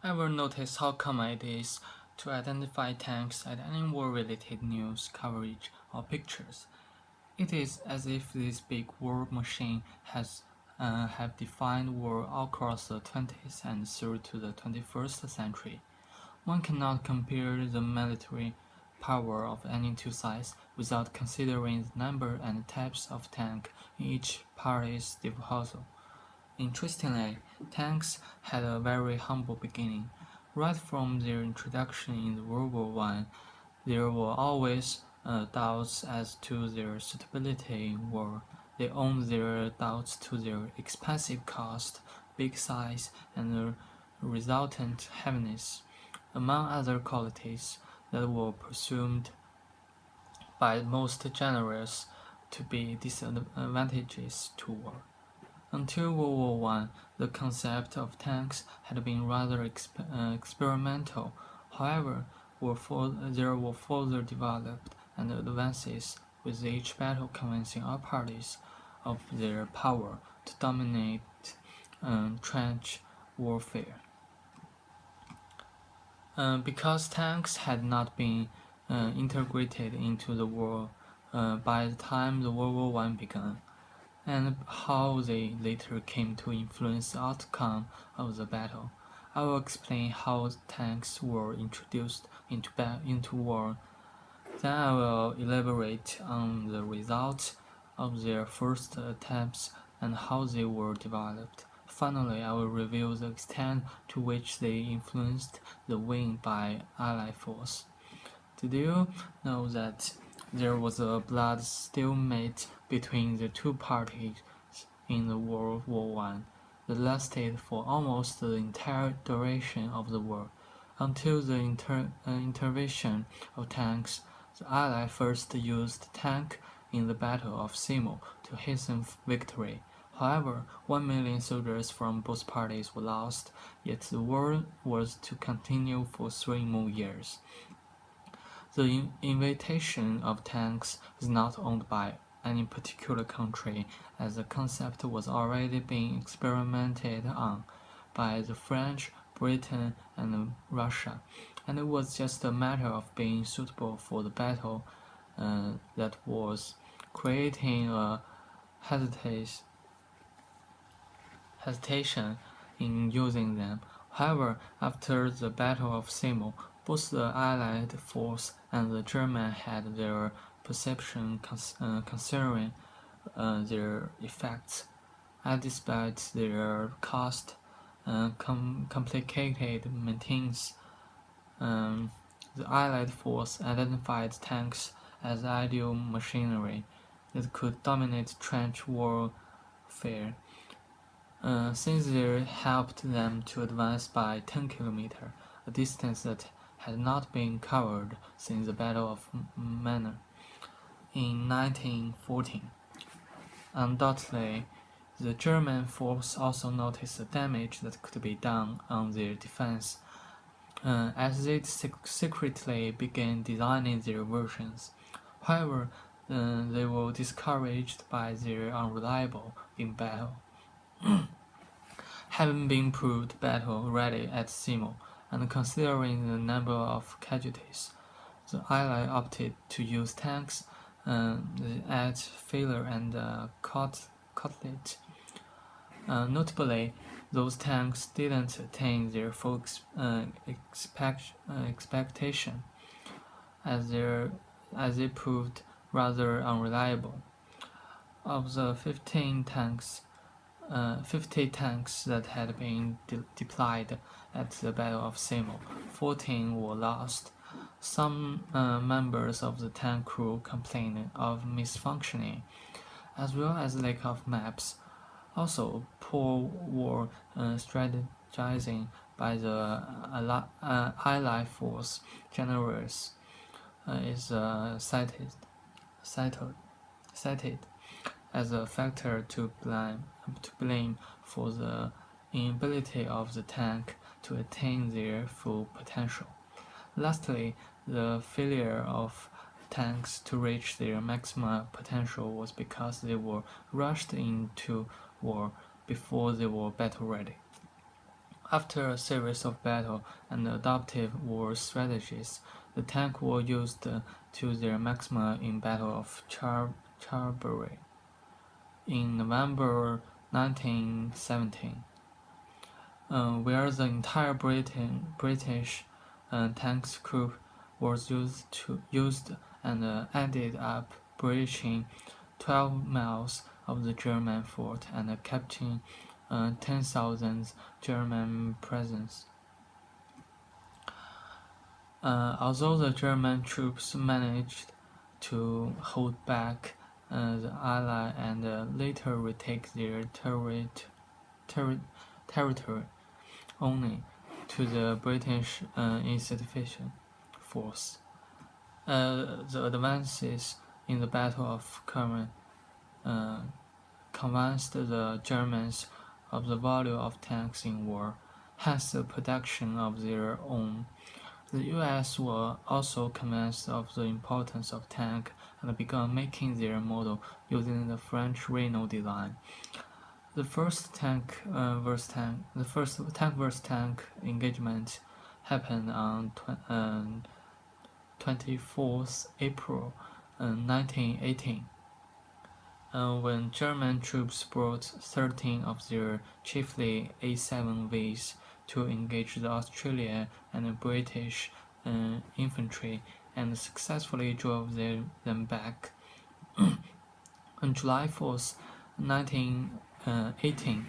Ever notice how common it is to identify tanks at any war-related news coverage or pictures? It is as if this big war machine has have defined war across the 20th and through to the 21st century. One cannot compare the military power of any two sides without considering the number and types of tank in each party's disposal. Interestingly, tanks had a very humble beginning. Right from their introduction in World War One, there were always doubts as to their suitability in war. They owed their doubts to their expensive cost, big size, and the resultant heaviness, among other qualities that were presumed by most generals to be disadvantages to war. Until World War One, the concept of tanks had been rather experimental. However, there were further developed and advances, with each battle convincing all parties of their power to dominate trench warfare. Because tanks had not been integrated into the war by the time the World War One began, and how they later came to influence the outcome of the battle. I will explain how tanks were introduced into war. Then I will elaborate on the results of their first attempts and how they were developed. Finally, I will reveal the extent to which they influenced the win by Allied force. Did you know that there was a blood stalemate between the two parties in the World War One that lasted for almost the entire duration of the war? Until the intervention of tanks, the Allies first used tanks in the Battle of Simo to hasten victory. However, 1 million soldiers from both parties were lost, yet the war was to continue for 3 more years. The invitation of tanks is not owned by any particular country, as the concept was already being experimented on by the French, Britain, and Russia, and it was just a matter of being suitable for the battle that was creating a hesitation in using them. However, after the Battle of Simo, both the Allied force and the German had their perception concerning their effects, and despite their cost complicated maintenance, the Allied force identified tanks as ideal machinery that could dominate trench warfare, since they helped them to advance by 10 kilometers, a distance that had not been covered since the Battle of Manor in 1914. Undoubtedly, the German force also noticed the damage that could be done on their defense, as they secretly began designing their versions. However, they were discouraged by their unreliable in battle. Having been proved battle-ready at Simo, and considering the number of casualties, the Allies opted to use tanks at Failure and Cutlet. Notably, those tanks didn't attain their full expectation, as they proved rather unreliable. Of the 50 tanks that had been deployed at the Battle of Simo, 14 were lost. Some members of the tank crew complained of misfunctioning, as well as lack of maps. Also, poor war strategizing by the Allied force generals is cited as a factor to blame for the inability of the tank to attain their full potential. Lastly, the failure of tanks to reach their maximum potential was because they were rushed into war before they were battle ready. After a series of battle and adaptive war strategies, the tank were used to their maximum in Battle of Charberry in November 1917, where the entire British tanks group was used and ended up breaching 12 miles of the German fort and capturing 10,000 German prisoners. Although the German troops managed to hold back the Ally and later retake their territory, only to the British insufficient force. The advances in the Battle of Karen convinced the Germans of the value of tanks in war, hence the production of their own. The US were also convinced of the importance of tank and began making their model using the French Renault design. The first tank versus tank engagement happened on 24th April 1918. When German troops brought 13 of their chiefly A7Vs to engage the Australian and British infantry and successfully drove them back. On July 4th, 1918,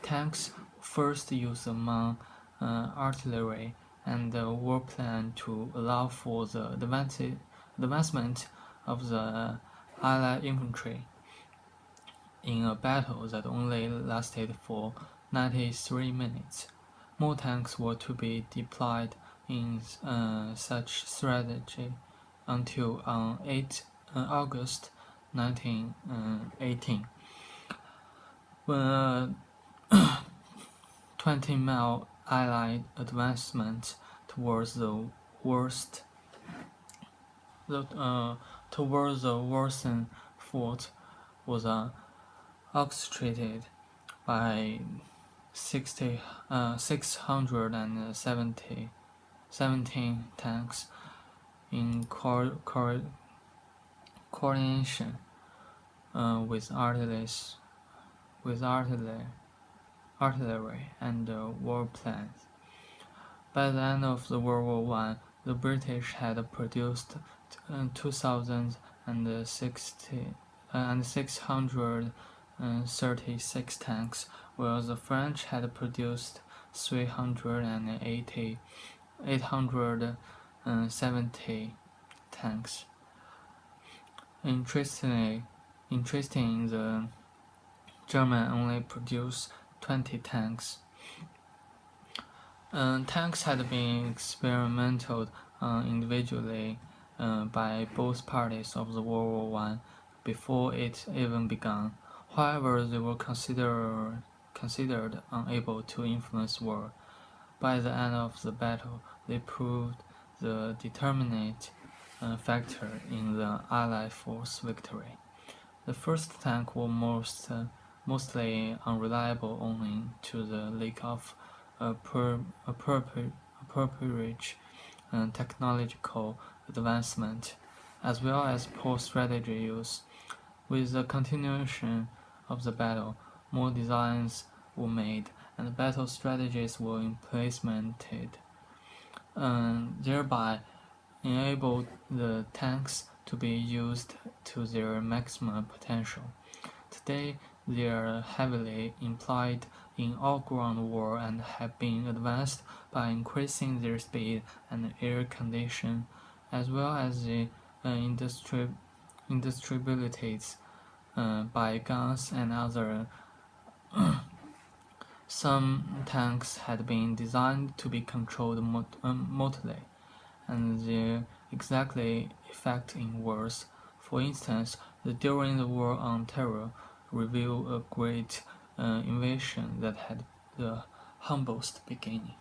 tanks first used among artillery and the war plan to allow for the advancement of the Allied infantry in a battle that only lasted for 93 minutes. More tanks were to be deployed in such strategy until on 8 August 1918, when a 20-mile Allied advancement towards the Warsaw fort was orchestrated by 617 tanks in coordination with artillery and war plans. By the end of the World War I, the British had produced 636 tanks, while the French had produced 870 tanks. Interestingly, the German only produced 20 tanks. Tanks had been experimented individually by both parties of the World War I before it even began. However, they were considered unable to influence war. By the end of the battle, they proved the determinant factor in the Allied force victory. The first tank was mostly unreliable owing to the lack of appropriate technological advancement, as well as poor strategy use. With the continuation of the battle, more designs were made and battle strategies were implemented, thereby enabled the tanks to be used to their maximum potential. Today, they are heavily employed in all-ground war and have been advanced by increasing their speed and air condition, as well as the industriabilities by guns and other. Some tanks had been designed to be controlled remotely, and their exact effect in wars. For instance, during the War on Terror revealed a great invasion that had the humblest beginning.